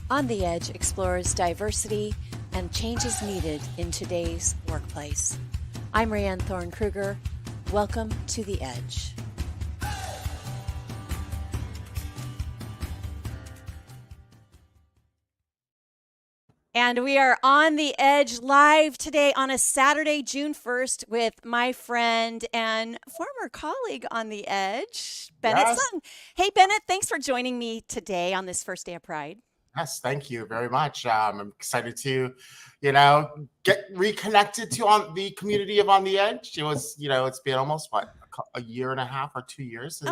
On the Edge explores diversity and changes needed in today's workplace. I'm Rayanne Thorne-Kruger. Welcome to The Edge. And we are on The Edge live today on a Saturday, June 1st, with my friend and former colleague on The Edge, Bennett Yes, Sung. Hey, Bennett, thanks for joining me today on this first day of Pride. yes, thank you very much. I'm excited to, get reconnected to on the community of On the Edge. It was, it's been almost a year and a half or 2 years since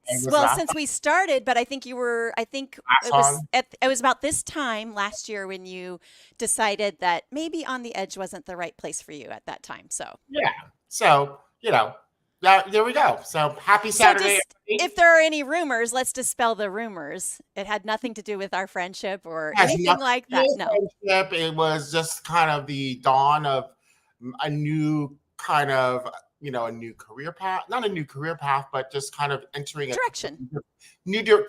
it was Well, last since we started, but I think last on. it was about this time last year when you decided that maybe On the Edge wasn't the right place for you at that time. So, Yeah. So, there we go. So happy so Saturday, just everybody. if there are any rumors, let's dispel the rumors. It had nothing to do with our friendship or Has anything nothing like to do that. with No. friendship. It was just kind of the dawn of a new kind of, a new career path, not a new career path, but just kind of entering a Direction.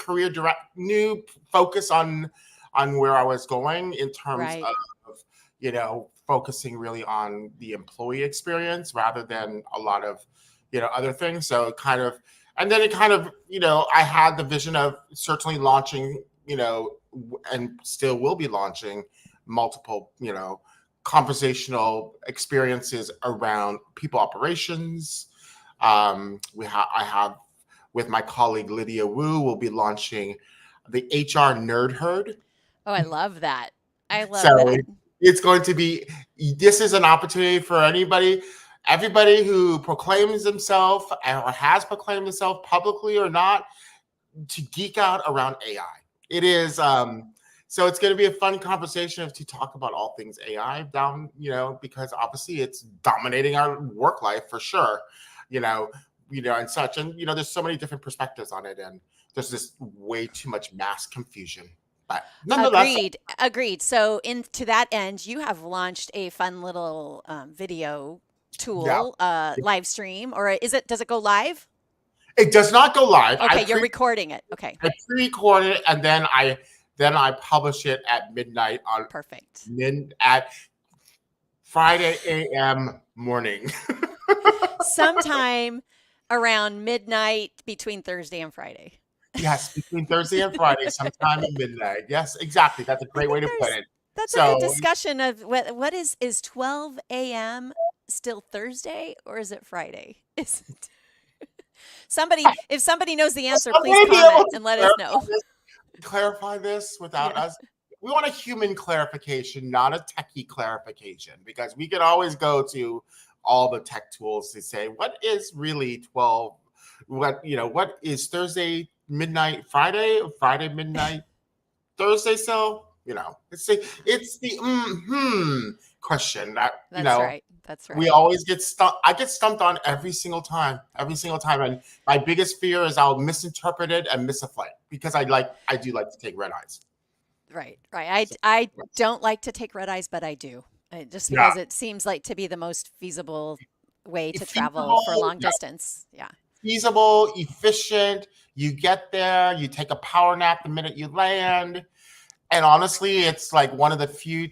career new focus on where I was going in terms Right. of, focusing really on the employee experience rather than a lot of, other things. So and then it kind of, I had the vision of certainly launching, and still will be launching multiple, conversational experiences around people operations. I have with my colleague Lydia Wu, we'll be launching the HR Nerd Herd. Oh, I love that. I love So that. it's going to be, this is an opportunity for everybody who proclaims themselves or has proclaimed themselves publicly or not to geek out around AI. It is, so it's going to be a fun conversation to talk about all things AI because obviously it's dominating our work life for sure, and such. And, there's so many different perspectives on it. And there's this way too much mass confusion. But nonetheless, Agreed. So, to that end, you have launched a fun little video yeah, tool, live stream, or does it go live? it does not go live. Okay, you're recording it. Okay, I pre-record it and then I publish it at midnight perfect. at Friday a.m. morning. Sometime around midnight between Thursday and Friday. Yes, between Thursday and Friday, sometime at midnight. Yes, exactly. That's a I great way think to put it. that's a good So discussion of what is 12 a.m. still Thursday or is it Friday? Is it if somebody knows the answer, I'm please going to be comment able to and let us know. clarify this without Yeah. us. We want a human clarification, not a techie clarification, because we can always go to all the tech tools to say what is really 12. What is Thursday midnight, Friday midnight, Thursday? So it's the question that That's right. That's we right. always get stumped. I get stumped on every single time, and my biggest fear is I'll misinterpret it and miss a flight because I do like to take red eyes. Right. Right. So, I yes. don't like to take red eyes, but I do. Just Yeah, because it seems like to be the most feasible way to travel for feasible, long distance. Yeah. efficient. You get there, you take a power nap the minute you land, and honestly, it's like one of the few.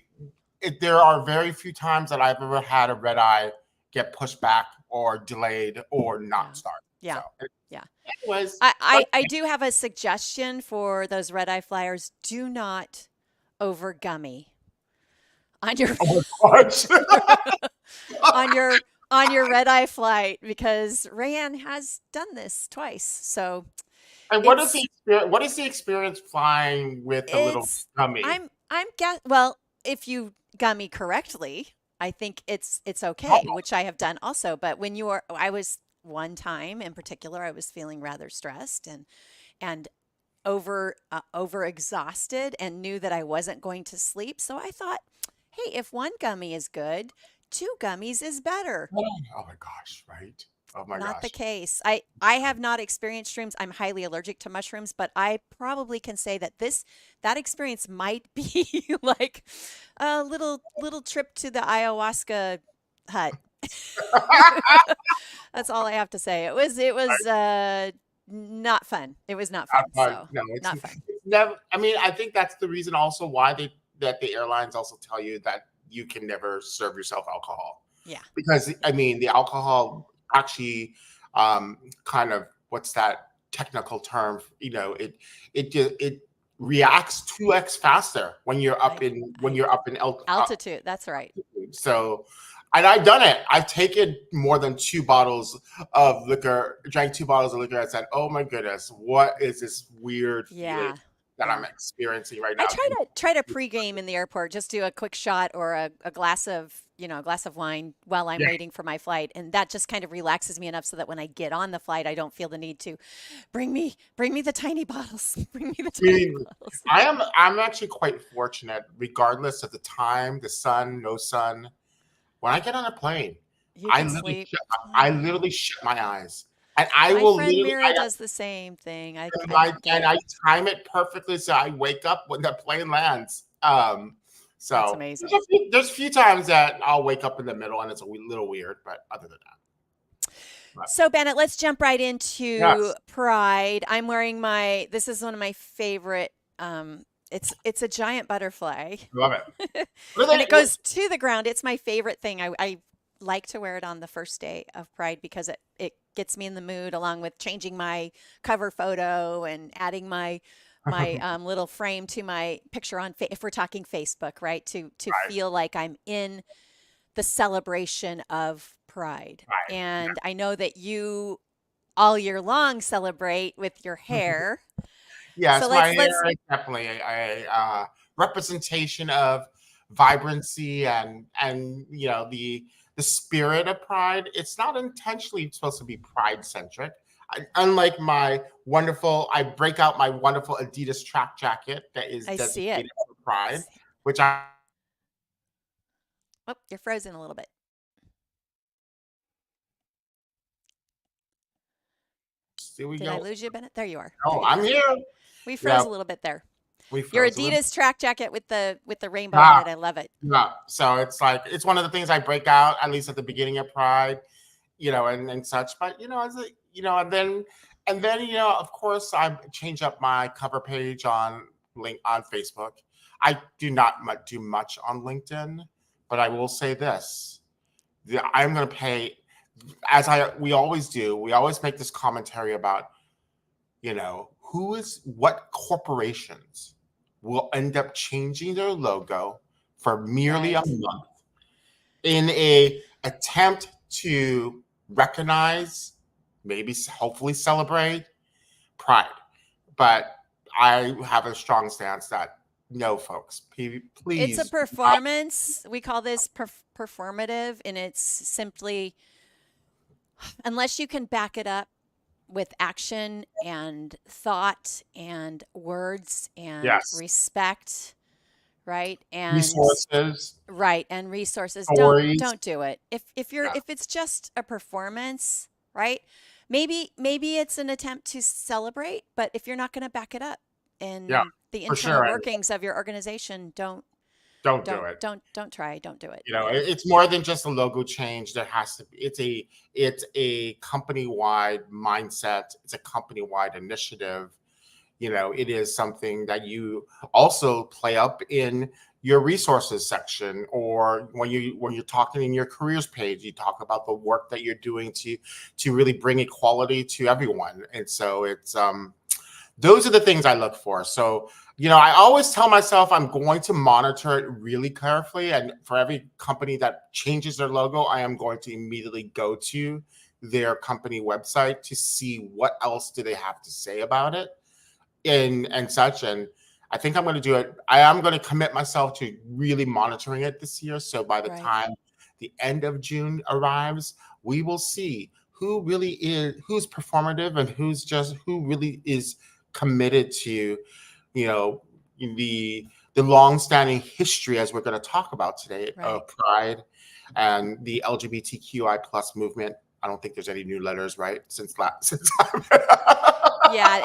There are very few times that I've ever had a red eye get pushed back or delayed or Yeah. not start. So, Yeah. Yeah. anyways, I do have a suggestion for those red eye flyers. Do not over gummy on your oh my gosh. on your on your red eye flight because Rayanne has done this twice. So And it's what is the experience flying with a little it's dummy? I'm guess well, if you gummy correctly, I think it's Oh, okay, which I have done also. But when you are, I was one time in particular, I was feeling rather stressed and over exhausted and knew that I wasn't going to sleep. So I thought, hey, if one gummy is good, two gummies is better. oh my gosh, right? Oh my Not the gosh. case. I have not experienced shrooms. I'm highly allergic to mushrooms, but I probably can say that that experience might be like a little trip to the ayahuasca hut. That's all I have to say. It was not fun. It was not fun. So, No, not fun. never. I mean, I think that's the reason also why the airlines also tell you that you can never serve yourself alcohol, Yeah. because I mean the alcohol actually kind of, what's that technical term? It reacts 2x faster when you're up in Altitude. That's right. so, and I've done it. I've taken more than 2 bottles of liquor, drank 2 bottles of liquor, and said, "Oh my goodness, what is this weird feeling Yeah. that I'm Yeah. experiencing right I now?" try to pregame in the airport, just do a quick shot or a glass of, a glass of wine while I'm Yeah, waiting for my flight. And that just kind of relaxes me enough so that when I get on the flight, I don't feel the need to bring me the tiny bottles. Bring me the I tiny mean, bottles. I'm actually quite fortunate, regardless of the time, the sun, no sun. When I get on a plane, You I can literally sleep. shut, I Oh, literally shut my eyes, and I my will friend literally, Mira does the same thing. and I get it. I time it perfectly so I wake up when the plane lands. That's So amazing. there's a few times that I'll wake up in the middle and it's a little weird, but other than that, but So Bennett, let's jump right into yes, Pride. I'm wearing this is one of my favorite, it's a giant butterfly. love it. What are And they? it goes to the ground. It's my favorite thing. I like to wear it on the first day of Pride because it gets me in the mood, along with changing my cover photo and adding my little frame to my picture on if we're talking Facebook, right? To Right, feel like I'm in the celebration of Pride. right. And I know that you all year long celebrate with your hair. So Yes, my let's hair is definitely a representation of vibrancy and the spirit of pride. It's not intentionally supposed to be pride centric. Unlike my wonderful, I break out my wonderful Adidas track jacket that is I see it. designated for pride, See it. which I Oh, you're frozen a little bit. here we Did I go. lose you, Bennett? There you are. There Oh, you I'm are. here. We Yeah, froze a little bit there. we Your froze a little. Adidas track jacket with the rainbow on Yeah, it. I love it. yeah. So it's like it's one of the things I break out at least at the beginning of Pride, and such. But as a, and then of course I change up my cover page on link on Facebook. I do not do much on LinkedIn, but I will say this: I'm going to pay, as we always do. We always make this commentary about what corporations will end up changing their logo for merely a Right. month in a attempt to recognize, maybe hopefully celebrate pride. But I have a strong stance that no, folks, It's a please do not. performance. We call this performative, and it's simply, unless you can back it up with action and thought and words and Yes, respect, right? And resources, right, and resources. stories. Don't do it. Yeah, If it's just a performance, right? Maybe it's an attempt to celebrate, but if you're not going to back it up yeah, in the for internal sure. workings of your organization, Don't do it. don't try. Don't do it. It- it's more than just a logo change. There has to be. It's a company wide mindset. It's a company wide initiative. It is something that you also play up in your resources section, or when you're talking in your careers page, you talk about the work that you're doing to really bring equality to everyone. And so it's those are the things I look for. So, I always tell myself I'm going to monitor it really carefully. And for every company that changes their logo, I am going to immediately go to their company website to see what else do they have to say about it and such. And I think I'm going to do it. I am going to commit myself to really monitoring it this year. So by the Right. time the end of June arrives, we will see who's performative and who really is committed to, you know, the long-standing history, as we're going to talk about today, Right. of Pride and the LGBTQI plus movement. I don't think there's any new letters, right? Since Yeah,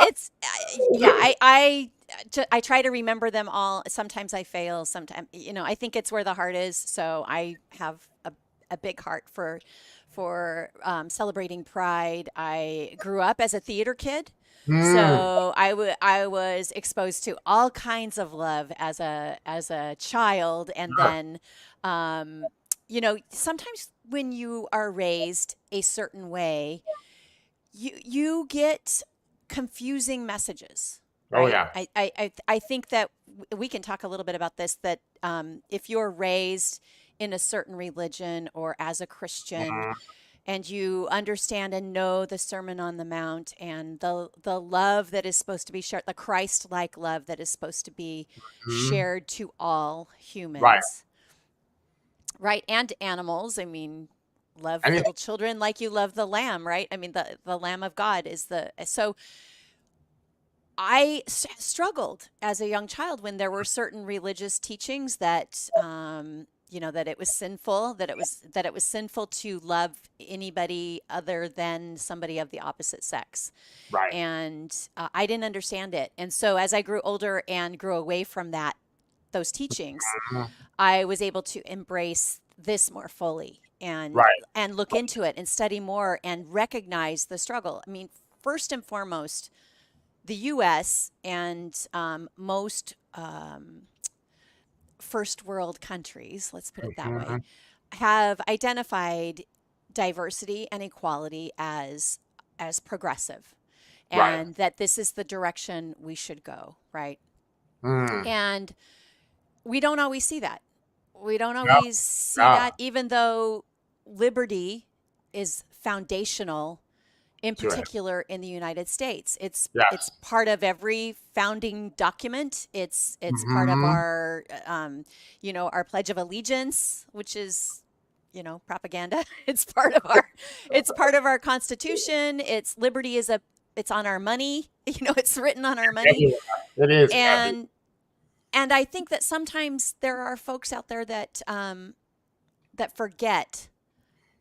it's yeah, I try to remember them all. Sometimes I fail. Sometimes, I think it's where the heart is. So I have a big heart for celebrating Pride. I grew up as a theater kid, Mm, so I was exposed to all kinds of love as a child, and Sure. then um, sometimes when you are raised a certain way, you get confusing messages, Oh right? yeah. I think that we can talk a little bit about this, that if you're raised in a certain religion or as a Christian, and you understand and know the Sermon on the Mount and the love that is supposed to be shared, the Christ-like love that is supposed to be Mhm. shared to all Right. humans, right? And animals. I mean, love And little children like you love the lamb, right? I mean, the Lamb of God is the so struggled as a young child when there were certain religious teachings that that it was sinful, that it was sinful to love anybody other than somebody of the opposite sex. right. And I didn't understand it. And so as I grew older and grew away from those teachings, Mhm. I was able to embrace this more fully Right. and look into it and study more and recognize the struggle. I mean, first and foremost, the US and most first world countries, let's put it that way, Mhm. have identified diversity and equality as progressive, Right. and that this is the direction we should go, right? Mm. And we don't always see that. We don't No, always see no, that, even though liberty is foundational, in to it. particular in the United States. It's Yes. part of every founding document. It's part of Hmm. our our Pledge of Allegiance, which is propaganda. It's part of our Constitution. It's liberty is a it's on our money. It's written on our money. Everywhere. It is every. And and I think that sometimes there are folks out there that forget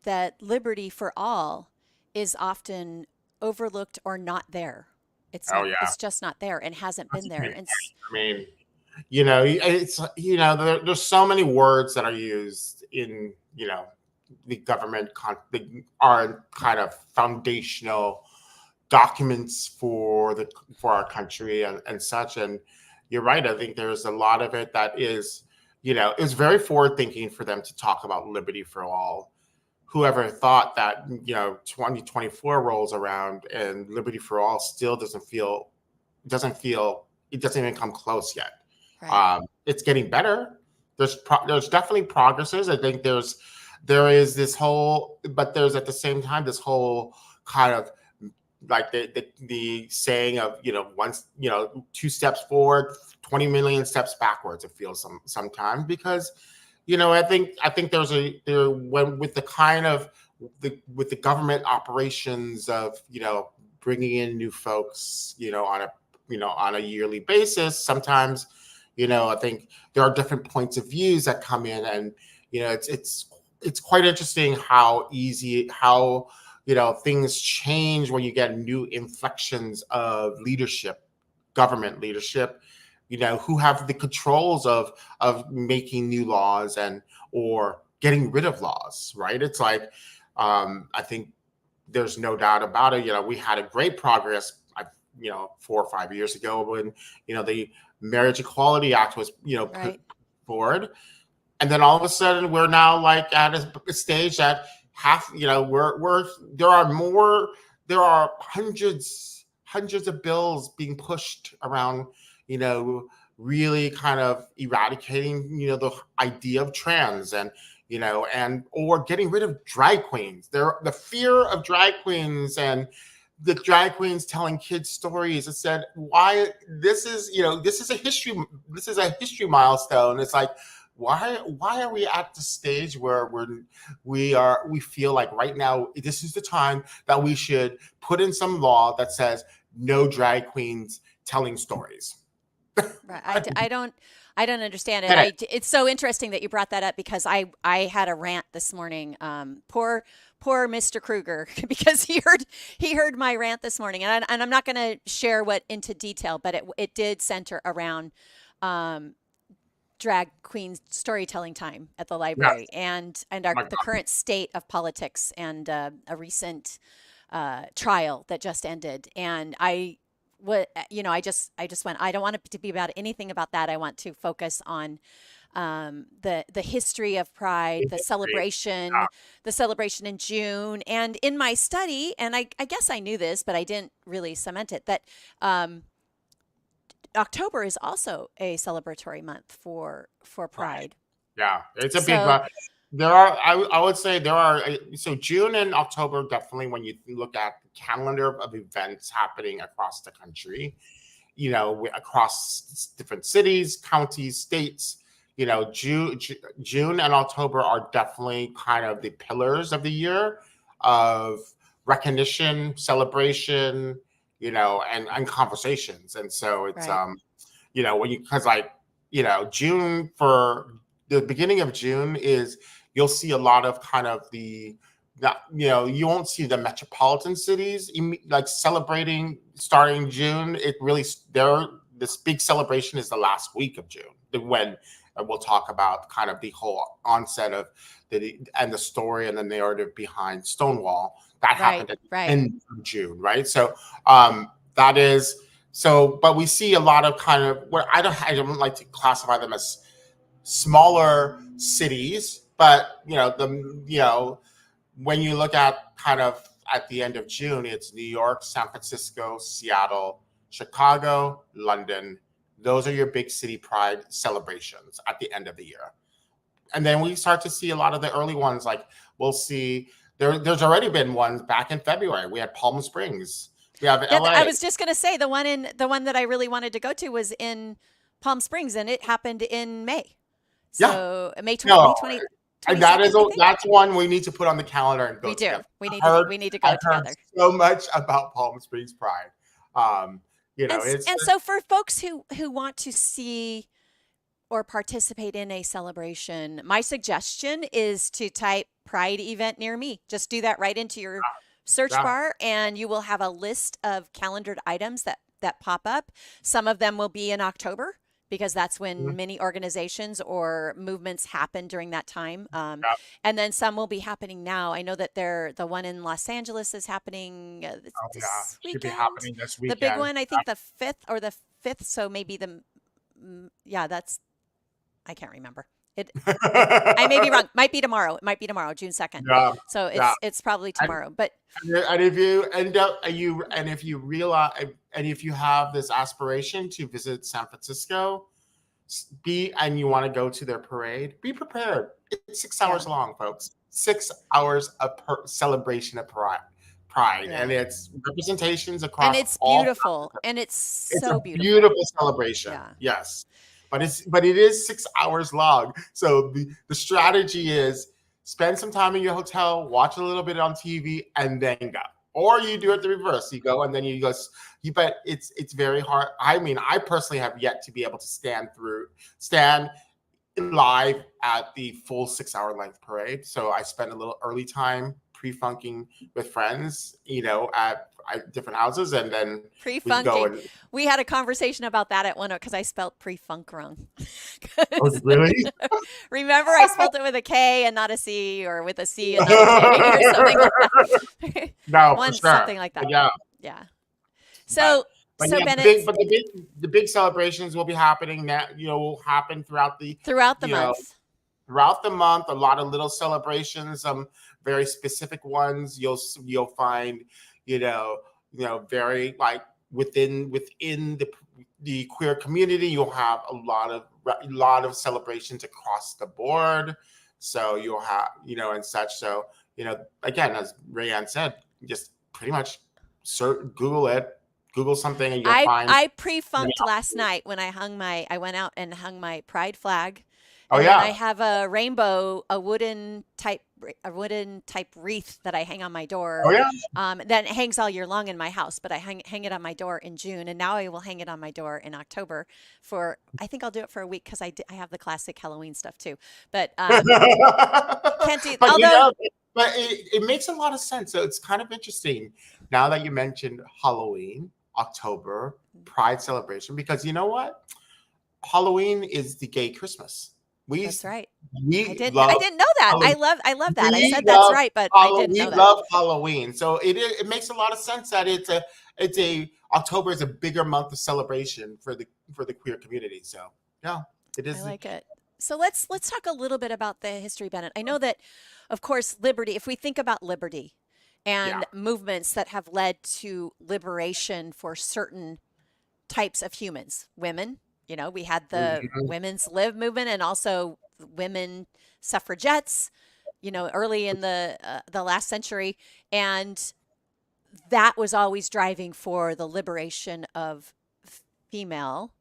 that liberty for all is often overlooked or not there. Oh yeah. It's just not there and hasn't That's been a there. great point. I mean, it's there's so many words that are used in the government are kind of foundational documents for our country and such. And you're right. I think there's a lot of it that is very forward thinking for them to talk about liberty for all. Whoever thought that 2024 rolls around and liberty for all still doesn't feel it doesn't even come close yet. Right. It's getting better. There's definitely progresses. I think there is this whole, but there's at the same time this whole kind of like the saying of once two steps forward, 20 million steps backwards. It feels sometimes because I think there when with the kind of with the government operations of bringing in new folks on a yearly basis. Sometimes I think there are different points of views that come in, and it's quite interesting how things change when you get new inflections of leadership, government leadership, who have the controls of making new laws and or getting rid of laws, right? It's like I think there's no doubt about it. We had a great progress 4 or 5 years ago when the Marriage Equality Act was put Right. forward, and then all of a sudden we're now like at a stage that half we're there are hundreds of bills being pushed around, really kind of eradicating the idea of trans and or getting rid of drag queens. The fear of drag queens and the drag queens telling kids stories. It said why this is a history milestone. It's like why are we at the stage where we feel like right now this is the time that we should put in some law that says no drag queens telling stories. Right. I don't understand it. Bennett. It's so interesting that you brought that up because I had a rant this morning. Poor Mr. Kruger because he heard my rant this morning, and I'm not going to share what into detail, but it did center around um, drag queen storytelling time at the Yes. library and My the God. current state of politics and a recent trial that just ended. And I what, I just went, I don't want it to be about anything about that. I want to focus on the history of Pride, the celebration in June, and in my study, and I guess I knew this, but I didn't really cement it, that October is also a celebratory month for Pride. Yeah, it's a big. So There are, I would say there are. So June and October definitely, when you look at the calendar of events happening across the country, across different cities, counties, states. June and October are definitely kind of the pillars of the year of recognition, celebration, and conversations. And so it's right. June, for the beginning of June, is you'll see a lot of kind of you won't see the metropolitan cities like celebrating starting June. It really, this big celebration is the last week of June, when we'll talk about kind of the whole onset of the story and the narrative behind Stonewall that happened at the end of June, right? So that is so, but we see a lot of kind of what I don't like to classify them as smaller cities, but when you look at kind of at the end of June, it's New York, San Francisco, Seattle, Chicago, London. Those are your big city Pride celebrations at the end of the year. And then we start to see a lot of the early ones, like we'll see there's already been ones back in February. We had Palm Springs. We have LA. I was just going to say the one that I really wanted to go to was in Palm Springs, and it happened in May. So May 2020. And that's one we need to put on the calendar and go. We do. Together. We need to go together. Heard so much about Palm Springs Pride. So for folks who want to see or participate in a celebration, my suggestion is to type Pride event near me. Just do that right into your search bar, and you will have a list of calendared items that pop up. Some of them will be in October, because that's when many organizations or movements happen during that time. And then some will be happening now. I know that the one in Los Angeles is happening this weekend. Should be happening this weekend. The big one, I think the 5th. So maybe I can't remember. I may be wrong. Might be tomorrow. It might be tomorrow, June 2nd. Yeah, so it's probably tomorrow. But if you end up if you realize, and if you have this aspiration to visit San Francisco, and you want to go to their parade, be prepared. It's 6 hours long, folks. 6 hours of celebration of Pride, and it's representations across. And it's beautiful, and it's so beautiful. Beautiful celebration. Yeah. Yes. But it is 6 hours long. So the strategy is spend some time in your hotel, watch a little bit on TV, and then go. Or you do it the reverse. You go and then you go. But it's very hard. I mean, I personally have yet to be able to stand live at the full 6 hour length parade. So I spend a little early time pre-funking with friends, at different houses, and then pre-funking. We had a conversation about that at one, because I spelled pre-funk wrong. Oh, really? Remember, I spelled it with a K and not a C, or with a C and not a K, or something like that. No, for sure. Something like that. Yeah. So, Bennett, the big celebrations will be happening now. Will happen throughout the month. Throughout the month, a lot of little celebrations, very specific ones. You'll find, very like within the queer community, you'll have a lot of celebrations across the board. So you'll have, and such. So, again, as Rayanne said, just pretty much Google something, and you'll find. I pre-funked last night when I went out and hung my Pride flag. Oh, and yeah. I have a rainbow, a wooden type wreath that I hang on my door. Oh, yeah. That hangs all year long in my house, but I hang it on my door in June, and now I will hang it on my door in October. I think I'll do it for a week, because I have the classic Halloween stuff too. But can't do. But it makes a lot of sense. So it's kind of interesting now that you mentioned Halloween, October, Pride celebration, because you know what? Halloween is the gay Christmas. That's right. I didn't know that. Halloween. I love that. I said that's right, but I didn't know that. We love Halloween, so it makes a lot of sense that it's a October is a bigger month of celebration for the queer community. So yeah, it I is. like it. So let's talk a little bit about the history, Bennett. I know that, of course, liberty, if we think about liberty Yeah. and movements that have led to liberation for certain types of humans, women, we had the Mhm. women's live movement and also women suffragettes, early in the last century, and that was always driving for the liberation of female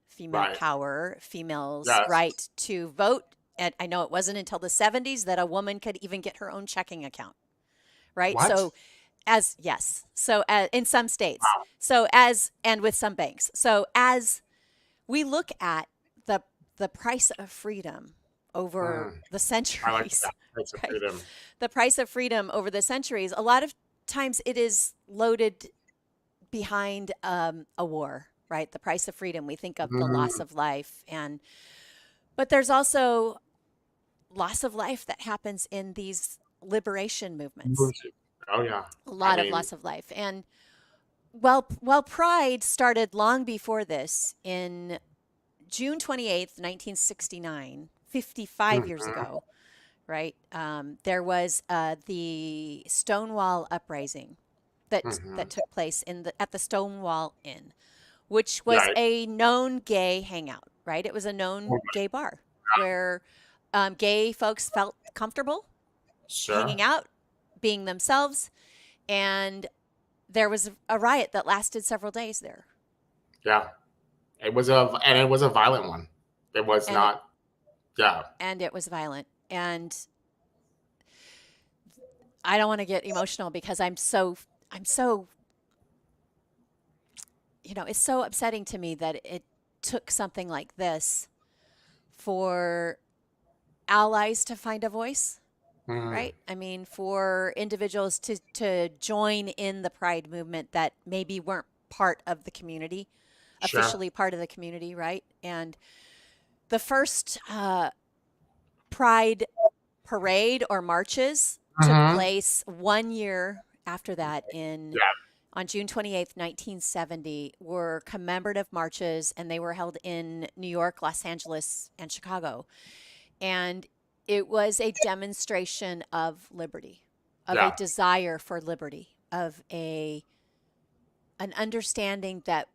female Right. power, females' Yes. right to vote. And I know it wasn't until the 70s that a woman could even get her own checking account, right? What? So, as yes, so in some states, Wow. and with some banks. So, as we look at the the price of freedom over Mm, the I like centuries, that. That's a right? freedom. The price of freedom over the centuries, a lot of times it is loaded behind a war, right? The price of freedom. We think of the loss Mm, of life, but there's also loss of life that happens in these liberation movements. music. Oh yeah. A I lot of mean, loss of life, and well, Pride started long before this in June 28th, 1969, 55 years mhm, ago, right? There was the Stonewall uprising that mhm. took place at the Stonewall Inn, which was Right. a known gay hangout, right? It was a known gay bar where gay folks felt comfortable hanging Sure. out, being themselves, and there was a riot that lasted several days there, Yeah. It was a violent one. It was and it not. Yeah. and it was violent. And I don't want to get emotional because I'm so it's so upsetting to me that it took something like this for allies to find a voice, Mm, right? I mean, for individuals to join in the pride movement that maybe weren't part of the community, sure. officially part of the community, right? And the first pride parade or marches took Mhm. place 1 year after that in Yeah. on June 28th, 1970, were commemorative marches, and they were held in New York, Los Angeles, and Chicago. And it was a demonstration of liberty, of a Yeah. desire for liberty, of an understanding that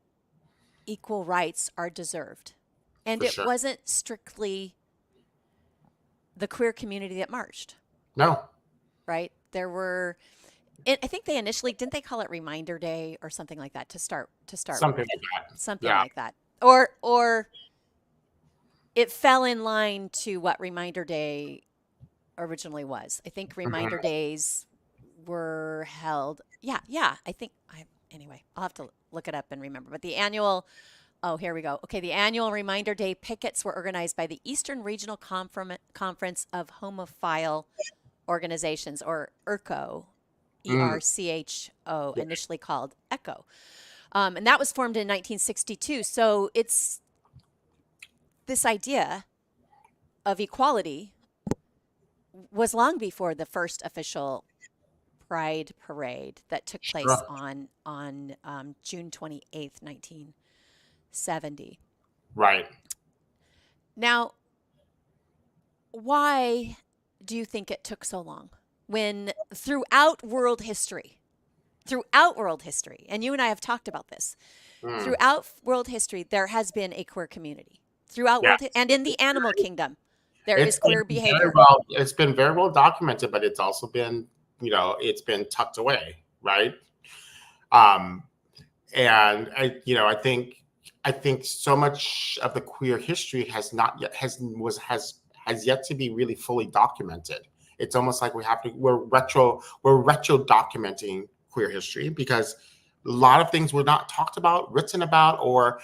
equal rights are deserved. And For it sure. wasn't strictly the queer community that marched, No. right? There were, I think they initially didn't they call it Reminder Day or something like that to start Something with, like that. something Yeah. like that, or it fell in line to what Reminder Day originally was. I think Reminder Mhm. Days were held. Yeah, yeah. Anyway, I'll have to look it up and remember. But the annual, oh, here we go. Okay, the annual Reminder Day pickets were organized by the Eastern Regional Conference of Homophile Organizations, or ERCO, Mm. ERCHO, initially called ECHO. And that was formed in 1962. So it's this idea of equality was long before the first official Pride parade that took place Sure. on June 28th, 1970. Right. Now, why do you think it took so long when throughout world history, and you and I have talked about this, Mm. throughout world history, there has been a queer community. Yes. And in the animal kingdom, there It's is been queer very behavior. well. It's been very well documented, but it's also been, it's been tucked away, right? Um, and I think so much of the queer history has not yet has yet to be really fully documented. It's almost like we're retro documenting queer history because a lot of things were not talked about, written about, or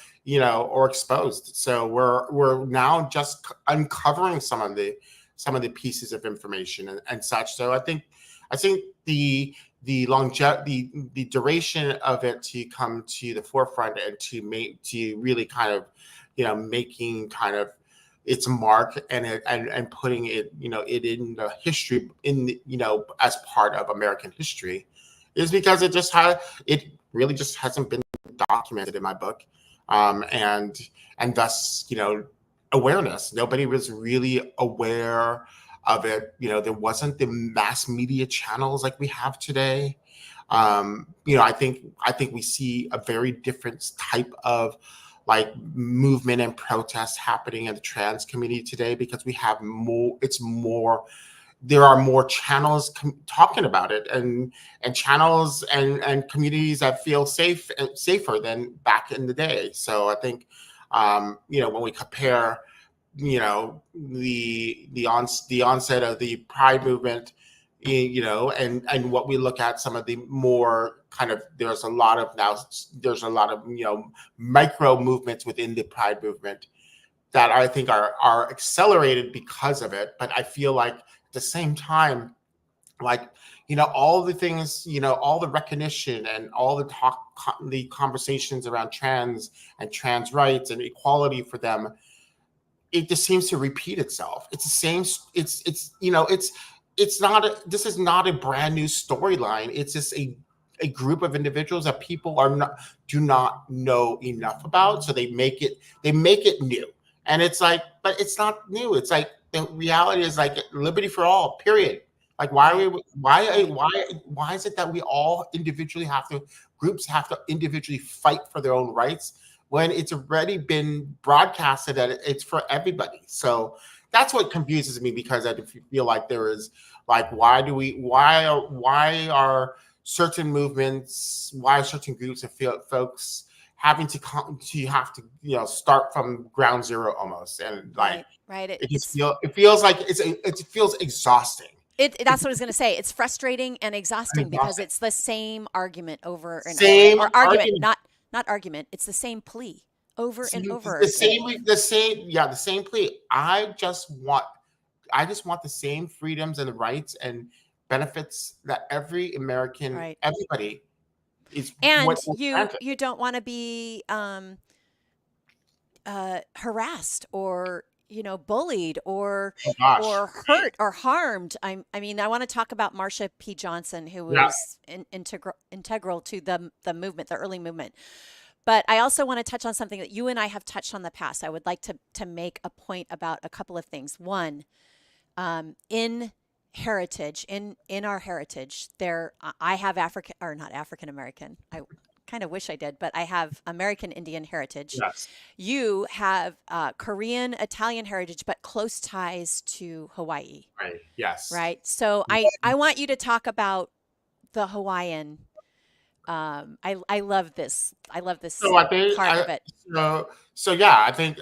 exposed. So we're now just uncovering some of the pieces of information and such. So I think the duration of it to come to the forefront and to really kind of making kind of its mark and putting it in the history as part of American history is because it really just hasn't been documented in my book, and thus, awareness. Nobody was really aware of it. There wasn't the mass media channels like we have today. I think we see a very different type of like movement and protest happening in the trans community today, because we have more. There are more channels talking about it, and channels and communities that feel safer than back in the day. So I think, when we compare, the onset of the Pride movement, and what we look at, some of the more kind of, there's a lot of micro movements within the Pride movement that I think are accelerated because of it. But I feel like at the same time, like, all the things, all the recognition and all the conversations around trans and trans rights and equality for them, it just seems to repeat itself. It's the same. This is not a brand new storyline. It's just a group of individuals that people do not know enough about. So they make it new. And it's like, but it's not new. It's like, the reality is like liberty for all, period. Like, why is it that we all groups have to individually fight for their own rights when it's already been broadcasted that it's for everybody? So that's what confuses me, because I feel like there is like, why are certain movements, why certain groups of folks having to start from ground zero almost, and like right. It feels like it feels exhausting. That's what I was going to say. It's frustrating and exhausting because it's the same argument over and Same over. Or argument, argument. not argument. It's the same plea over and over. The same plea. I just want the same freedoms and rights and benefits that every American, Right. everybody is. And you don't want to be harassed or bullied or hurt or harmed. I want to talk about Marsha P. Johnson, who was integral to the movement, the early movement. But I also want to touch on something that you and I have touched on in the past. I would like to make a point about a couple of things. One, in heritage, in our heritage, I have not African American. I kind of wish I did, but I have American Indian heritage. Yes. You have Korean, Italian heritage, but close ties to Hawaii. Right. Yes. Right. So I want you to talk about the Hawaiian. I love this. I love this part of it. So yeah, I think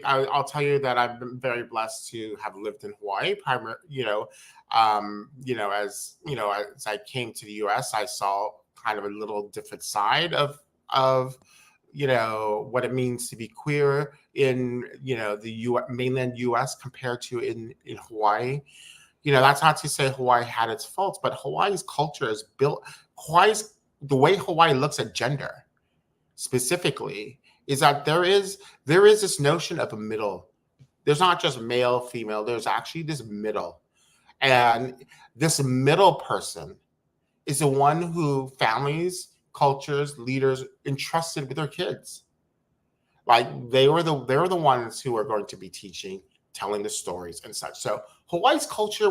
I'll tell you that I've been very blessed to have lived in Hawaii. As I came to the U.S., I saw kind of a little different side of what it means to be queer in the mainland U.S. compared to in Hawaii. That's not to say Hawaii had its faults, but Hawaii's culture is built. The way Hawaii looks at gender specifically is that there is this notion of a middle. There's not just male, female. There's actually this middle, and this middle person is the one who families, cultures, leaders entrusted with their kids. Like they're the ones who are going to be teaching, telling the stories and such. So Hawaii's culture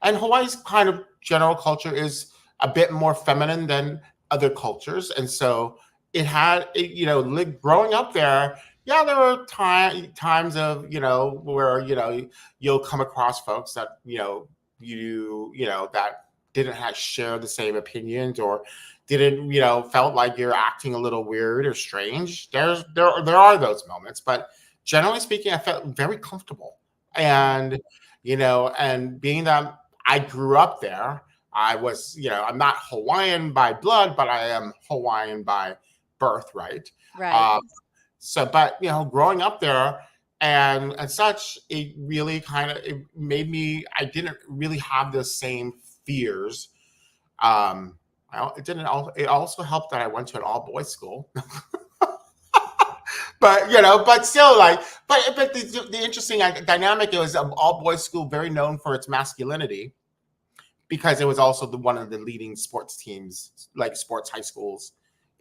Hawaii's kind of general culture is a bit more feminine than other cultures. And so it had, growing up there, there were times of, where, you'll come across folks that, that didn't share the same opinions or didn't, felt like you're acting a little weird or strange. There are those moments, but generally speaking, I felt very comfortable. And, and being that I grew up there, I was, I'm not Hawaiian by blood, but I am Hawaiian by birthright. Right. But growing up there and such, it really it made me, I didn't really have the same fears. It also helped that I went to an all boys school. But still, but the interesting dynamic, it was an all boys school, very known for its masculinity, because it was also one of the leading sports teams, like sports high schools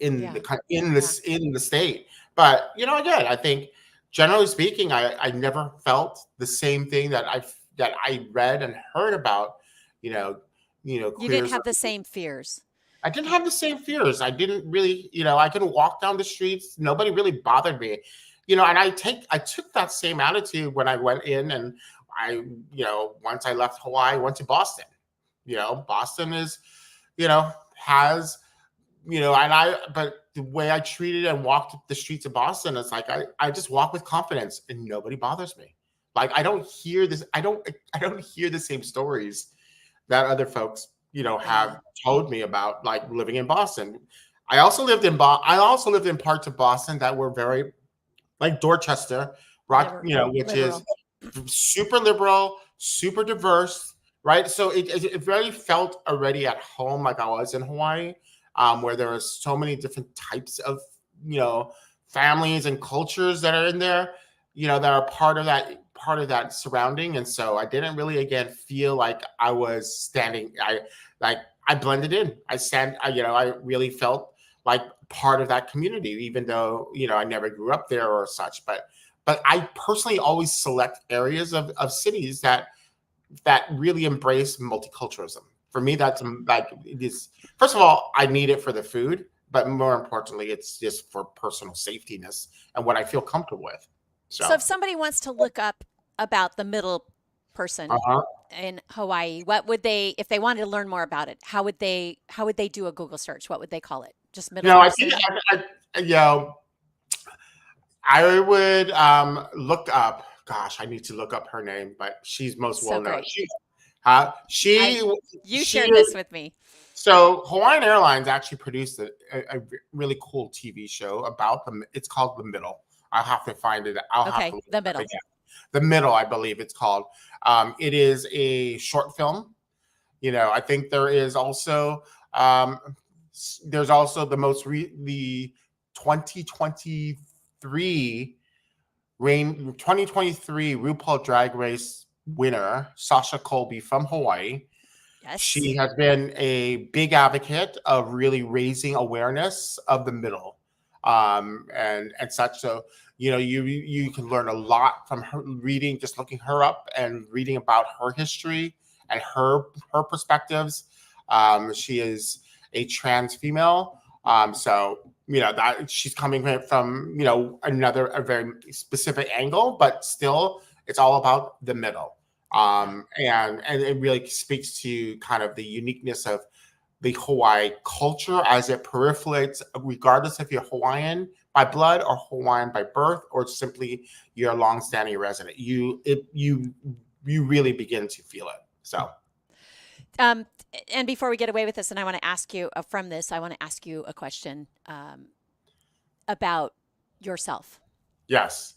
in Yeah. the in Yeah. this in the state. But again, I think generally speaking, I never felt the same thing that I read and heard about, you know, You didn't queers. have the same fears. I didn't Uh, have the same fears. I didn't really, I could walk down the streets. Nobody really bothered me, and I took that same attitude when I went in and once I left Hawaii, I went to Boston. Boston is, has, but the way I treated and walked the streets of Boston, it's like I just walk with confidence and nobody bothers me. Like I don't hear the same stories that other folks, yeah. have told me about, like living in Boston. I also lived in parts of Boston that were very like Dorchester, Rock, which is Liberal. super liberal, super diverse, right? So it really felt already at home, like I was in Hawaii, where there are so many different types of families and cultures that are in there, that are part of that surrounding. And so I didn't really again feel like I was standing. I blended in. I really felt like part of that community, even though I never grew up there or such. But I personally always select areas of cities that really embrace multiculturalism. For me, that's like it is. First of all, I need it for the food, but more importantly, it's just for personal safetyness and what I feel comfortable with. So So, if somebody wants to look up about the middle person uh-huh. in Hawaii, what would they, if they wanted to learn more about it, how would they do a Google search? What would they call it? Just middle I think person? I would look up. Gosh, I need to look up her name, but she's most well So known. great. I She you she shared is this with me. so Hawaiian Airlines actually produced a really cool TV show about them. It's called The Middle. I'll have to find it. I'll have to Okay, look the it up middle. again. The Middle, I believe it's called. It is a short film. I think um, there's also the 2023 RuPaul Drag Race winner Sasha Colby from Hawaii. Yes. She has been a big advocate of really raising awareness of the middle, and such. So you can learn a lot from her reading, just looking her up and reading about her history and her perspectives. She is a trans female, so that she's coming from a very specific angle, but still it's all about the middle. Yeah. And it really speaks to kind of the uniqueness of the Hawaii culture as it proliferates, regardless if you're Hawaiian by blood or Hawaiian by birth, or simply you're a longstanding resident. You really begin to feel it. So, Um, and before we get away with this, and I want to ask you from this, I want to ask you a question about yourself. yes.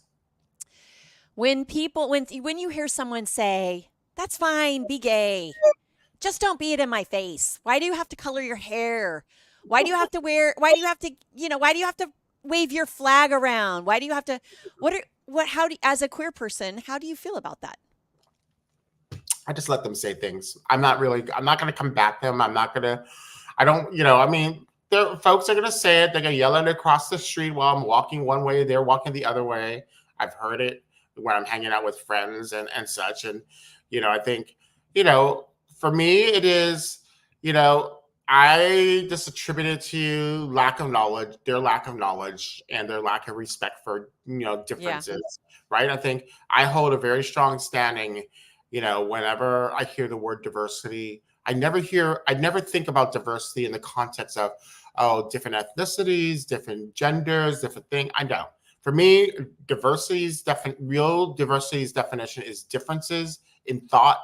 When you hear someone say, "That's fine, be gay," just don't be it in my face. Why do you have to color your hair? Why do you have to why do you have to, why do you have to wave your flag around? Why do you have to, how do, as a queer person, how do you feel about that? I just let them say things. I'm not going to combat them. I don't, I mean, folks are going to say it. They're going to yell it across the street while I'm walking one way, they're walking the other way. I've heard it when I'm hanging out with friends and such. And, I think, for me, it is, I just attribute it to lack of knowledge, their lack of knowledge and their lack of respect for, Yeah. differences, right? I think I hold a very strong standing, whenever I hear the word diversity. I never think about diversity in the context of, different ethnicities, different genders, different thing. I know. For me, real diversity's definition is differences in thought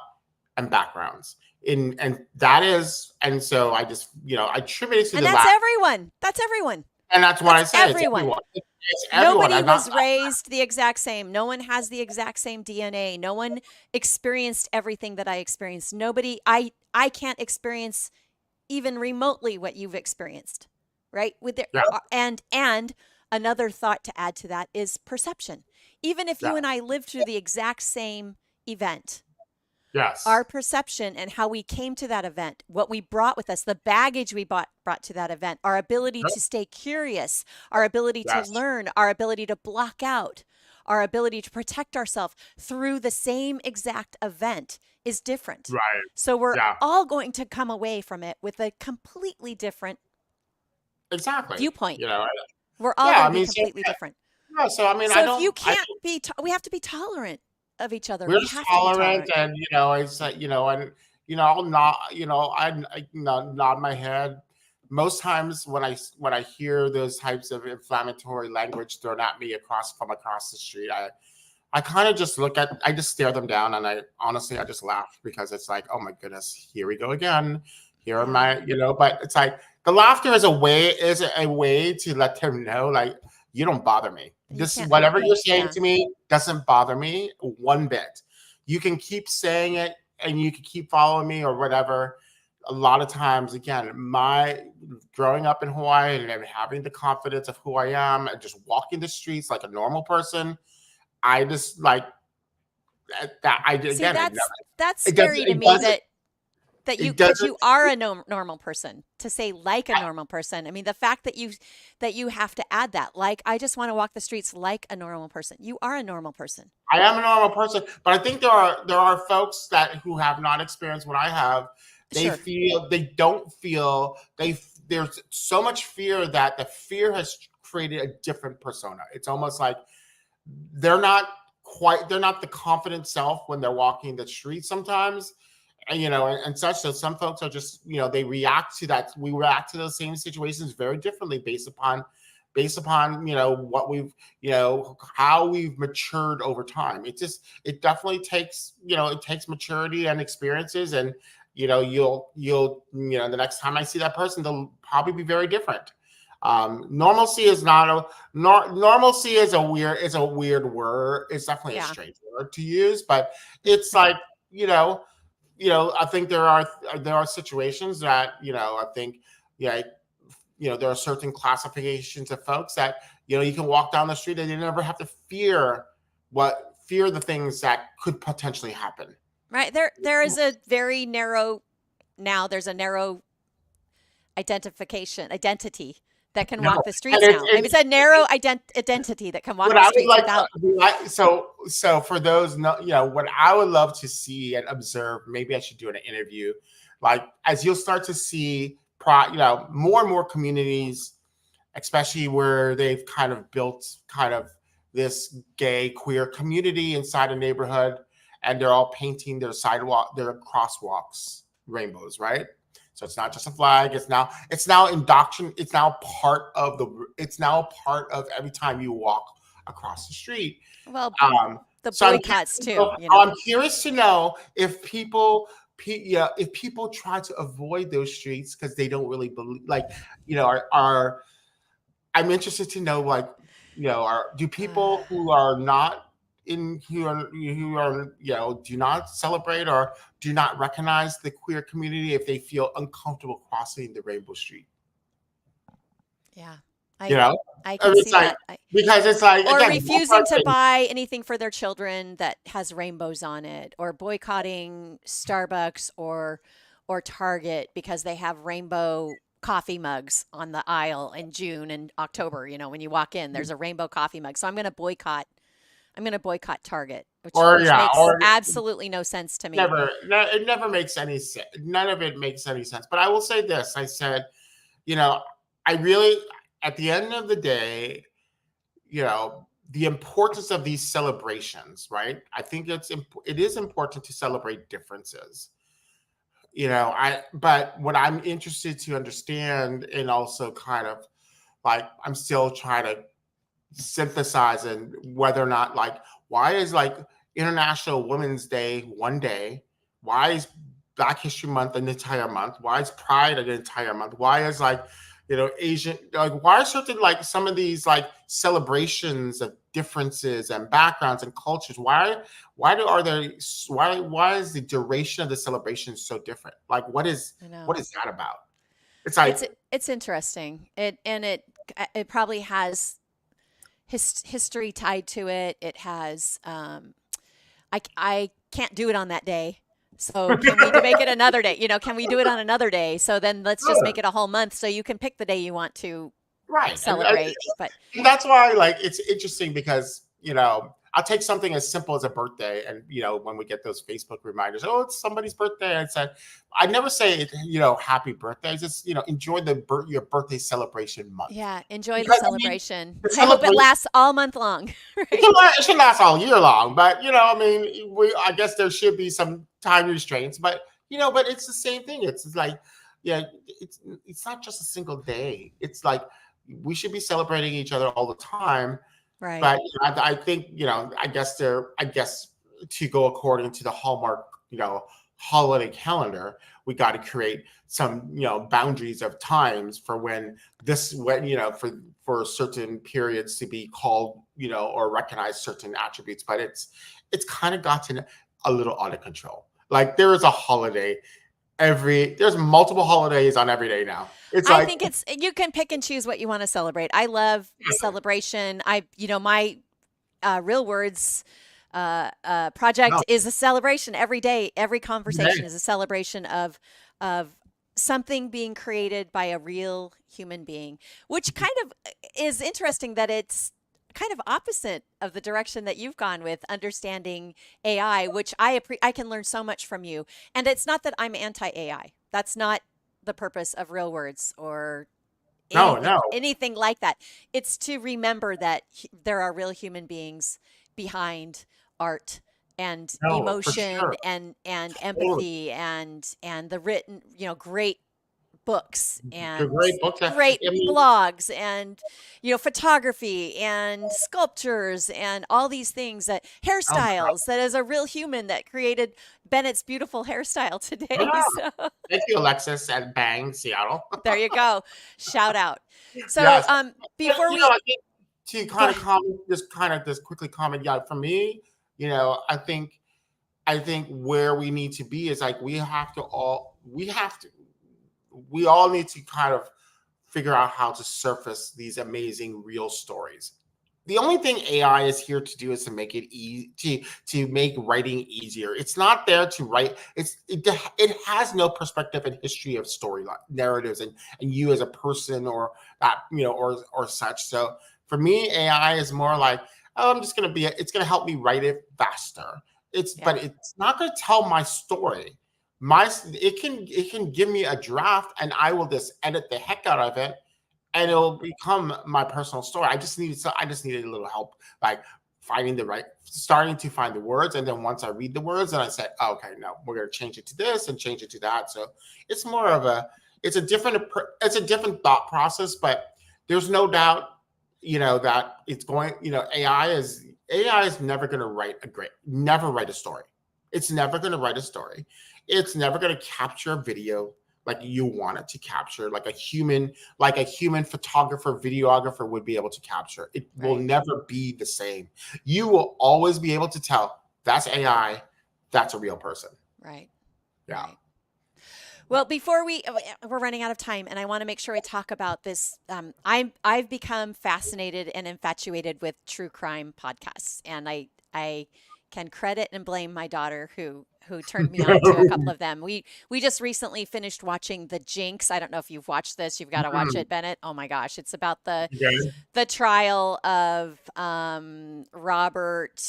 and backgrounds. And so I just, I attribute it to And the that's lack. everyone. That's everyone. And that's what I That's say. It's everyone. everyone. It's everyone. Nobody I'm not. was raised the exact same. No one has the exact same DNA. No one experienced everything that I experienced. Nobody I can't experience even remotely what you've experienced. Right? With the, Yeah. and another thought to add to that is perception. Even if Yeah. you and I lived through the exact same event, Yes. Our perception and how we came to that event, what we brought with us, the baggage we brought to that event, our ability Yep. to stay curious, our ability to Yes. learn, our ability to block out, our ability to protect ourselves through the same exact event is different. Right. So we're Yeah. all going to come away from it with a completely different Exactly. viewpoint. You know. We're all Yeah. going I to be mean, so completely different. yeah. So I mean, I So if you don't. I can't be, we have to be tolerant of each other. We're We have to be tolerant, tolerant. and it's and I'll not, I nod my head. Most times when I hear those types of inflammatory language thrown at me across the street, I kind of just I just stare them down, and I just laugh, because it's like, oh my goodness, here we go again. Here are Yeah. my, but it's like the laughter is a way to let them know, like, you don't bother me. You This can't hurt whatever you're me. saying Yeah. to me doesn't bother me one bit. You can keep saying it, and you can keep following me or whatever. A lot of times, again, my growing up in Hawaii and having the confidence of who I am and just walking the streets like a normal person, I just like that. I See, again, that's it doesn't, scary to me that you it because doesn't. you are a normal person to say like a I, normal person. I mean, the fact that you have to add that, like, I just want to walk the streets like a normal person. You are a normal person. I am a normal person, but I think there are folks that who have not experienced what I have. Sure. They don't feel there's so much fear that the fear has created a different persona. It's almost like they're not they're not the confident self when they're walking the streets sometimes, and and such. So some folks are just, they react to that. We react to those same situations very differently based upon what we've, how we've matured over time. It definitely takes, it takes maturity and experiences, and the next time I see that person, they'll probably be very different. Normalcy is not a normalcy is a weird word. It's definitely a Yeah. strange word to use, but it's like, I think there are situations that, I think, yeah, there are certain classifications of folks that, you can walk down the street and you never have to fear the things that could potentially happen. Right. There is a very narrow there's a narrow identity that can No, walk the and streets now. I mean, it's a narrow identity that can walk what the I would streets like, without. so for those, what I would love to see and observe, maybe I should do an interview, like, as you'll start to see, more and more communities, especially where they've kind of built kind of this gay queer community inside a neighborhood, and they're all painting their their crosswalks rainbows, right? So it's not just a flag. It's now indoctrination. It's now part of every time you walk across the street. Well, Um, the so boycotts too, you know. I'm curious to know if if people try to avoid those streets because they don't really believe, like, are I'm interested to know, like, do people who are not do not celebrate or do not recognize the queer community, if they feel uncomfortable crossing the rainbow street? Yeah. You I know, I I can mean, it's see like, that. because it's like, Or again, one refusing to person. buy anything for their children that has rainbows on it, or boycotting Starbucks or Target because they have rainbow coffee mugs on the aisle in June and October. You know, when you walk in, there's a rainbow coffee mug. So I'm going to boycott Target, Or which yeah, makes or absolutely no sense to me. it never makes any sense. None of it makes any sense. But I will say this: I said, I really, at the end of the day, the importance of these celebrations, right? I think it is important to celebrate differences. But what I'm interested to understand, and also kind of like, I'm still trying to synthesize, and whether or not, like, why is, like, International Women's Day one day? Why is Black History Month an entire month? Why is Pride an entire month? Why is, like, Asian, like, why are certain, like, some of these, like, celebrations of differences and backgrounds and cultures, why is the duration of the celebration so different? Like, I what know. is that about? It's like, It's interesting. It probably has history tied to it. It has I can't do it on that day. So can we make it another day? Can we do it on another day? So then let's just make Sure. it a whole month so you can pick the day you want to Right. celebrate. But And that's why, like, it's interesting because, I'll take something as simple as a birthday. And, when we get those Facebook reminders, oh, it's somebody's birthday. I said, I never say, happy birthday. Just, enjoy your birthday celebration month. yeah, enjoy the Because, I mean, celebration. the I hope it celebration, lasts all month long. Right? it should last all year long. But, I guess there should be some time restraints. But, but it's the same thing. It's like, yeah, it's not just a single day. It's like, we should be celebrating each other all the time. Right. But I think, I guess to go according to the Hallmark, holiday calendar, we got to create some, boundaries of times for for certain periods to be called, or recognize certain attributes. But it's kind of gotten a little out of control. Like, there is a holiday there's multiple holidays on every day now. It's I like, think you can pick and choose what you want to celebrate. I love celebration. My Real Words project no, is a celebration every day. Every conversation today. is a celebration of something being created by a real human being, which kind of is interesting that it's kind of opposite of the direction that you've gone with understanding AI, which I can learn so much from you. And it's not that I'm anti AI. That's not the purpose of Real Words or No, anything no, anything like that. It's to remember that there are real human beings behind art and no, for emotion sure. and Totally. empathy and the written, great books The and great books. great I mean, blogs and photography and sculptures and all these things, that oh my God. hairstyles, that is a real human that created Bennett's beautiful hairstyle today. Yeah. So Thank you, Alexis at Bang, Seattle. there you go, shout out. So Yes. But, before we I think to go kind of ahead. comment, just quickly comment, yeah, for me, I think where we need to be is like, we all need to kind of figure out how to surface these amazing real stories. The only thing AI is here to do is to make it easy to make writing easier. It's not there to write. It has no perspective and history of storyline narratives and you as a person or that or such. So for me, AI is more like, oh, it's gonna help me write it faster. Yeah, But it's not gonna tell my story. It can give me a draft and I will just edit the heck out of it and it'll become my personal story. I just needed a little help, like starting to find the words, and then once I read the words, and I said, oh, okay, no, we're gonna change it to this and change it to that. So it's more of it's a different thought process, but there's no doubt, that it's going, AI is never gonna never write a story. It's never gonna write a story. It's never gonna capture a video like you want it to capture, like a human photographer, videographer would be able to capture. It will right, never be the same. You will always be able to tell that's AI, that's a real person. right, Yeah. right. Well, before we're running out of time, and I want to make sure we talk about this. I've become fascinated and infatuated with true crime podcasts, and I can credit and blame my daughter who turned me on to a couple of them. We just recently finished watching The Jinx. I don't know if you've watched this. You've got to watch Mm, it, Bennett. Oh my gosh, it's about the okay. the trial of Robert.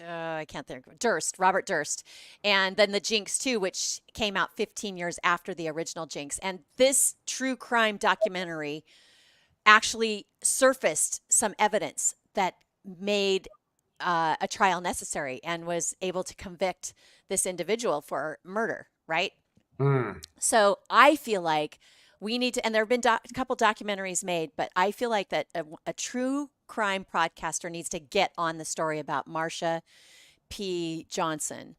I can't think of Durst, Robert Durst, and then the Jinx too, which came out 15 years after the original Jinx. And this true crime documentary actually surfaced some evidence that made a trial necessary and was able to convict this individual for murder, right? Mm, So I feel like we need to, and there have been a couple documentaries made, but I feel like that a true crime podcaster needs to get on the story about Marsha P. Johnson.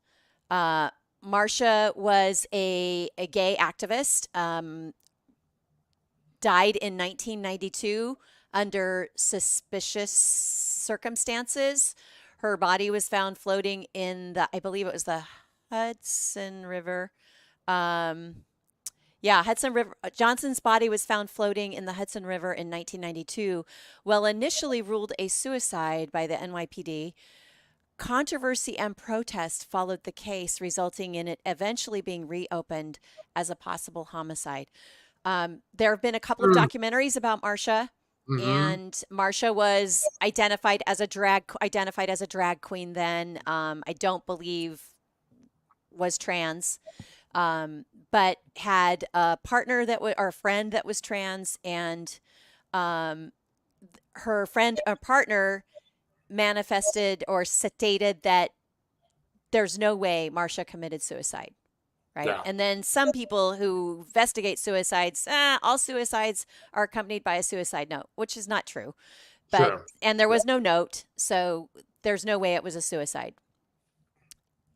Uh, Marsha was a gay activist, died in 1992 under suspicious circumstances. Her body was found floating in I believe it was the Hudson River. Um, yeah, Hudson River. Johnson's body was found floating in the Hudson River in 1992. Well, initially ruled a suicide by the NYPD, Controversy and protest followed the case, resulting in it eventually being reopened as a possible homicide. There have been a couple of documentaries about Marsha, Mm-hmm. and Marsha was identified as a drag queen then. I don't believe was trans, but had a partner that was or a friend that was trans, and um, her friend or partner manifested or stated that there's no way Marsha committed suicide. Right. Yeah. And then some people who investigate suicides, all suicides are accompanied by a suicide note, which is not true. But, True. and there was no note. So there's no way it was a suicide.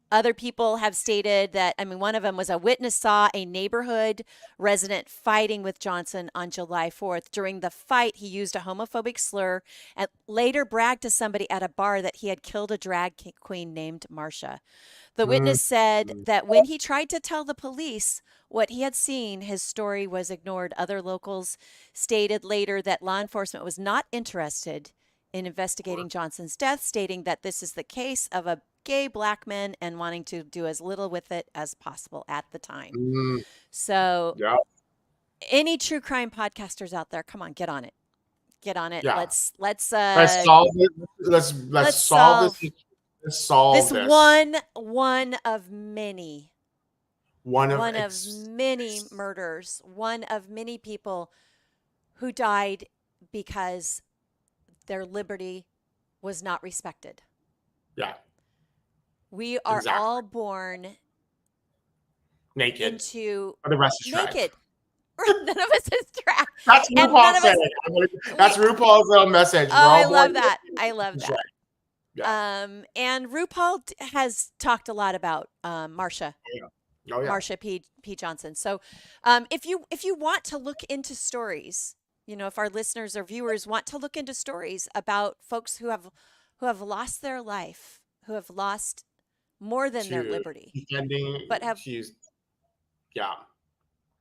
Other people have stated that, I mean, one of them was a witness saw a neighborhood resident fighting with Johnson on July 4th. During the fight, he used a homophobic slur and later bragged to somebody at a bar that he had killed a drag queen named Marsha. The witness said Mm-hmm. that when he tried to tell the police what he had seen, his story was ignored. Other locals stated later that law enforcement was not interested in investigating Johnson's death, stating that this is the case of a gay black man and wanting to do as little with it as possible at the time. Mm-hmm. So, Yeah. any true crime podcasters out there, come on, get on it. Get on it. Yeah. Let's Let's solve it. Let's let's solve solve this. Let's solve this this. one of many One of one of many murders, one of many people who died because their liberty was not respected. yeah, We are exactly. all born Naked. into For the rest is drag. naked. None of us is drag. That's And none RuPaul of said us. it. That's RuPaul's little message. Oh, We're all I born love that. naked. I love Drag. that. Yeah. And RuPaul has talked a lot about Marsha. Oh yeah. Marsha P. Johnson. So, if you want to look into stories, if our listeners or viewers want to look into stories about folks who have lost their life, who have lost more than their To liberty, defending. but have She's. Yeah.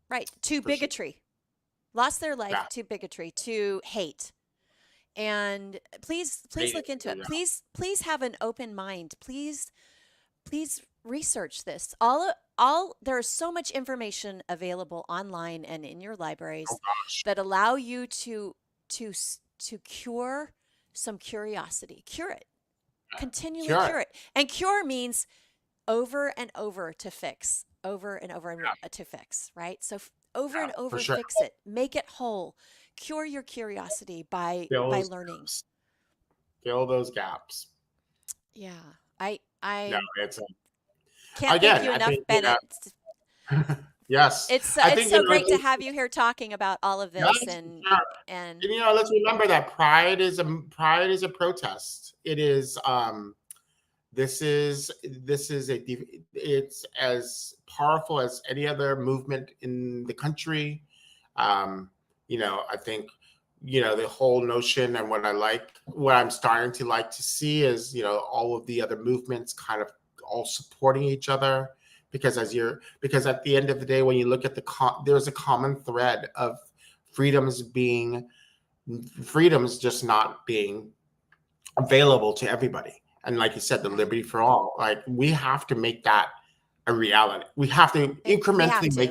right to For sure. bigotry, lost their life Yeah. to bigotry, to hate. And please look into it. Yeah. Please have an open mind. Please research this. There is so much information available online and in your libraries Oh gosh. that allow you to cure some curiosity. Cure it. Continually Cure it. cure it. And cure means over and over to fix. Over and over to fix, right? So over and over sure. fix it. Make it whole. Cure your curiosity by learning. Gaps. Fill those gaps. Yeah. I No, it's can't again, thank you I enough, think, Bennett. yes. It's I it's think so great to have you here talking about all of this, yes, and sure. and And let's remember that pride is a protest. It is this is it's as powerful as any other movement in the country. I think the whole notion, and what I'm starting to like to see is all of the other movements kind of all supporting each other, because at the end of the day, when you look at there's a common thread of freedoms just not being available to everybody. And like you said, the liberty for all, like we have to make that a reality. We have to incrementally make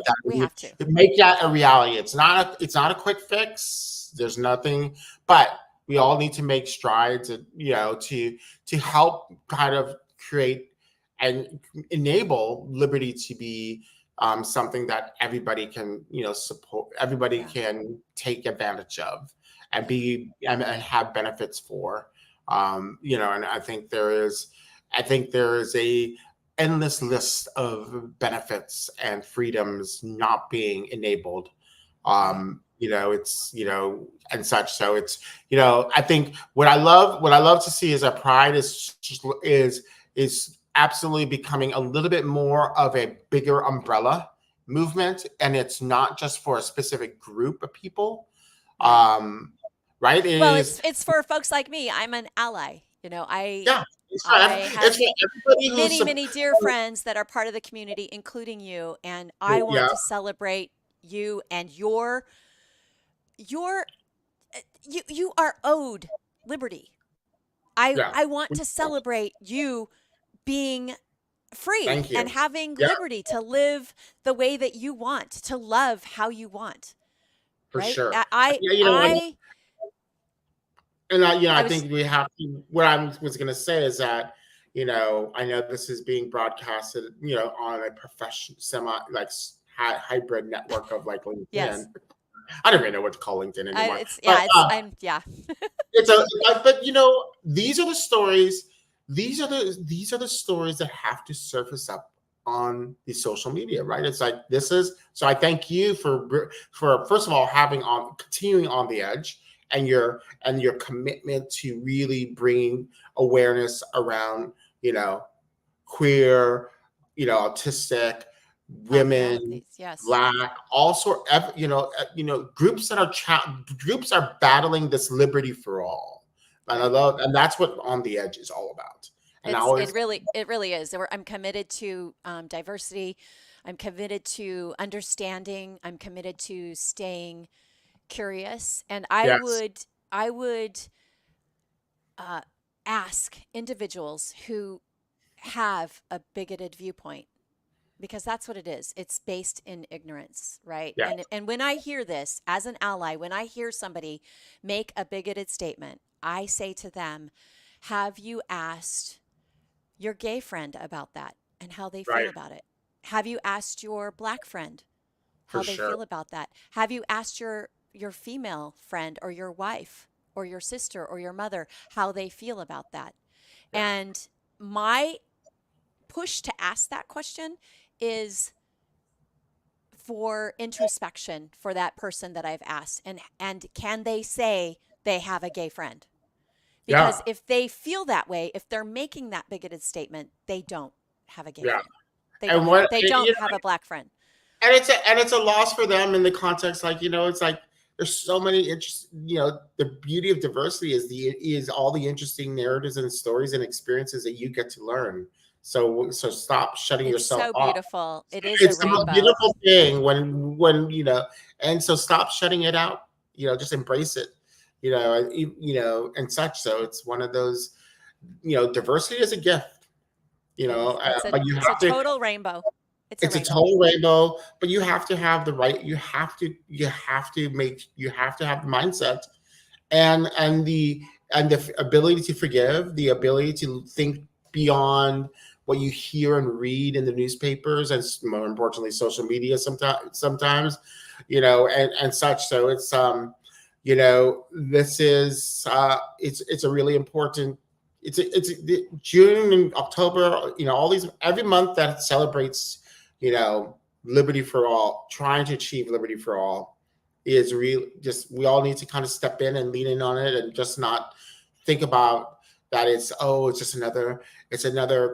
that a reality. It's not a quick fix. There's nothing, but we all need to make strides, to help kind of create and enable liberty to be something that everybody can support, everybody can take advantage of, and and have benefits for. And I think there is a endless list of benefits and freedoms not being enabled. It's and such. So it's I think what I love to see is that pride is absolutely becoming a little bit more of a bigger umbrella movement, and it's not just for a specific group of people. Right? It's for folks like me. I'm an ally. I have many dear friends that are part of the community, including you, and I want to celebrate you and you are owed liberty. Yeah. I want to celebrate you being free Thank you. and having Yeah, liberty to live the way that you want, to love how you want, for right? sure. Yeah, you know, I I was think we have to. What I was going to say is that, I know this is being broadcasted, on a professional, hybrid network of like LinkedIn. yes. I don't even know what to call LinkedIn anymore. It's But yeah, it's I'm yeah. it's but these are the stories. These are the stories that have to surface up on the social media, right? It's like this is so. I thank you for first of all continuing on the edge and your commitment to really bringing awareness around queer, autistic, women, Possibilities. Yes. black, all sort of groups that groups are battling this liberty for all, and I Right. love, and that's what On the Edge is all about. And I always, It really is. I'm committed to diversity. I'm committed to understanding. I'm committed to staying curious. And yes, I would uh, ask individuals who have a bigoted viewpoint, because that's what it is. It's based in ignorance, right? yeah, And when I hear this as an ally, when I hear somebody make a bigoted statement, I say to them, have you asked your gay friend about that and how they feel right, about it? Have you asked your black friend for how they sure, feel about that? Have you asked your female friend or your wife or your sister or your mother how they feel about that? yeah, And my push to ask that question is for introspection for that person that I've asked, and can they say they have a gay friend? yeah, Because if they feel that way, if they're making that bigoted statement, they don't have a gay yeah. friend. And what They don't have a black friend. and it's a loss for them in the context, like it's like there's so many interest. The beauty of diversity is all the interesting narratives and stories and experiences that you get to learn. So stop shutting It's yourself so off. beautiful. It is a It's the most rainbow. beautiful thing when and so stop shutting it out. Just embrace it. And such. So it's one of those. Diversity is a gift. But you It's a have to. total rainbow. It's a It's a rainbow. total rainbow, but you have to have the right. You have to have the mindset and the ability to forgive, the ability to think beyond what you hear and read in the newspapers, and more importantly, social media. Sometimes, and such. So this is it's a really important. June and October. All these every month that celebrates, liberty for all, trying to achieve liberty for all is real. Just we all need to kind of step in and lean in on it, and just not think about that it's another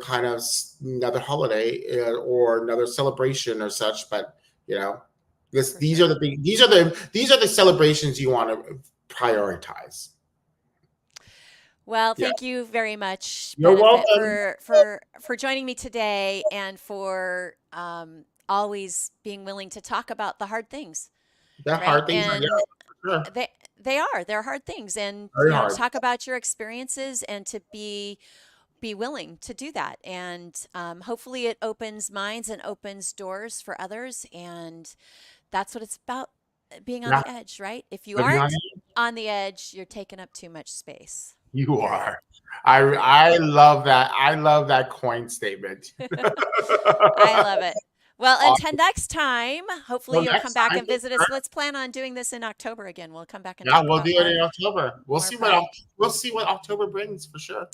kind of another holiday, or another celebration or such. But For these are sure. the these are the celebrations you want to prioritize. Well, Yeah, thank you very much, you're Benefit, welcome. for joining me today and for always being willing to talk about the hard things, The right? hard things are, And yeah, for sure. they're hard things, and Very to hard. talk about your experiences and to be willing to do that, and hopefully it opens minds and opens doors for others, and that's what it's about, being on Yeah, the edge, right? If you living on aren't it. on the edge, you're taking up too much space. You Period. are. I Period. I love that. I love that coin statement. I love it. Well, until Awesome. next time, hopefully Till you'll come next back time. and visit us. Let's plan on doing this in October again. We'll come back and Yeah, talk we'll do about it in October. more pride. We'll see what October brings for sure.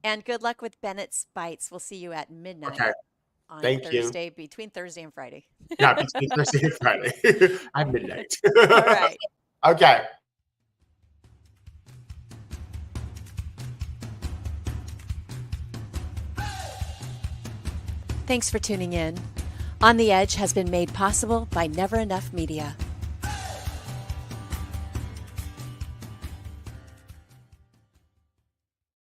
And good luck with Bennett's Bites. We'll see you at Okay. midnight on Thank you. Thursday, between Thursday and Friday. Yeah, between Thursday and Friday at midnight. All right. Okay. Thanks for tuning in. On the Edge has been made possible by Never Enough Media.